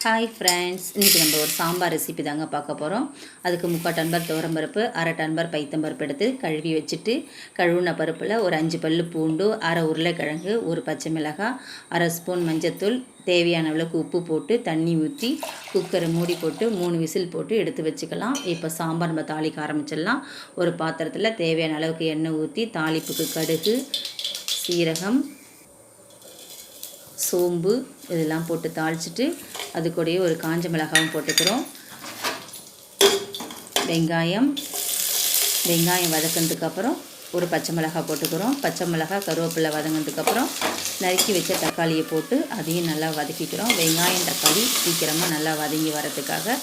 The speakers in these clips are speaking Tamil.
ஹாய் ஃப்ரெண்ட்ஸ், இன்றைக்கி நம்ம ஒரு சாம்பார் ரெசிபி தாங்க பார்க்க போகிறோம். அதுக்கு 3/4 டம்ளர் துவரம்பருப்பு, 1/2 டம்ளர் பைத்தம்பருப்பு எடுத்து கழுவி வச்சுட்டு, கழுவுன பருப்பில் ஒரு 5 பல்லு பூண்டு, 1/2 உருளைக்கிழங்கு, ஒரு பச்சை மிளகாய், 1/2 ஸ்பூன் மஞ்சத்தூள், தேவையான அளவுக்கு உப்பு போட்டு தண்ணி ஊற்றி குக்கரை மூடி போட்டு 3 விசில் போட்டு எடுத்து வச்சுக்கலாம். இப்போ சாம்பார் நம்ம தாளிக்க ஆரம்பிச்சிடலாம். ஒரு பாத்திரத்தில் தேவையான அளவுக்கு எண்ணெய் ஊற்றி தாளிப்புக்கு கடுகு, சீரகம், சோம்பு இதெல்லாம் போட்டு தாளிச்சிட்டு அது கூடயே ஒரு காஞ்ச மிளகாயும் போட்டுக்கிறோம். வெங்காயம் வதக்கினதுக்கப்புறம் ஒரு பச்சை மிளகாய் போட்டுக்கிறோம். பச்சை மிளகாய் கருவேப்பிலை வதங்கினதுக்கப்புறம் நறுக்கி வச்ச தக்காளியை போட்டு அதையும் நல்லா வதக்கிக்கிறோம். வெங்காயம் தக்காளி சீக்கிரமாக நல்லா வதங்கி வரதுக்காக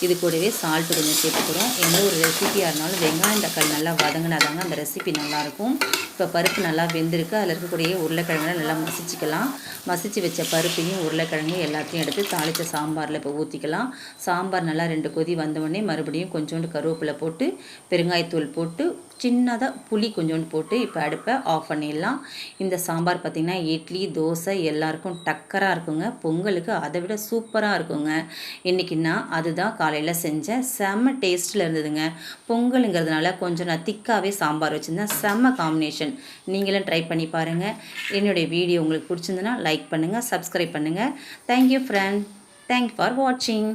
இது கூடவே சால்ட்டு கொஞ்சம் சேர்த்துக்கிறோம். எந்த ஒரு ரெசிபியாக இருந்தாலும் வெங்காயம் தக்காளி நல்லா வதங்கினாதாங்க அந்த ரெசிபி நல்லாயிருக்கும். இப்போ பருப்பு நல்லா வெந்திருக்கு. அதில் இருக்கக்கூடிய உருளைக்கிழங்குலாம் நல்லா மசிச்சுக்கலாம். மசிச்சு வச்ச பருப்பையும் உருளைக்கிழங்கு எல்லாத்தையும் எடுத்து தாளித்த சாம்பாரில் இப்போ ஊற்றிக்கலாம். சாம்பார் நல்லா 2 கொதி வந்தவுடனே மறுபடியும் கொஞ்சோண்டு கருவேப்பிலை போட்டு பெருங்காயத்தூள் போட்டு சின்னதாக புளி கொஞ்சோண்டு போட்டு இப்போ அடுப்பை ஆஃப் பண்ணிடலாம். இந்த சாம்பார் பார்த்திங்கன்னா இட்லி, தோசை எல்லாருக்கும் டக்கராக இருக்குங்க. பொங்கலுக்கு அதை விட சூப்பராக இருக்குங்க. இன்றைக்கி நான் அதுதான் காலையில் செஞ்சேன். செம்ம டேஸ்ட்டில் இருந்ததுங்க. பொங்கலுங்கிறதுனால கொஞ்சம் நான் திக்காகவே சாம்பார் வச்சுருந்தேன். செம்ம காம்பினேஷன். நீங்களும் ட்ரை பண்ணி பாருங்கள். என்னுடைய வீடியோ உங்களுக்கு பிடிச்சிருந்துன்னா லைக் பண்ணுங்கள், சப்ஸ்கிரைப் பண்ணுங்கள். Thank you friend. தேங்க்யூ ஃபார் வாட்சிங்.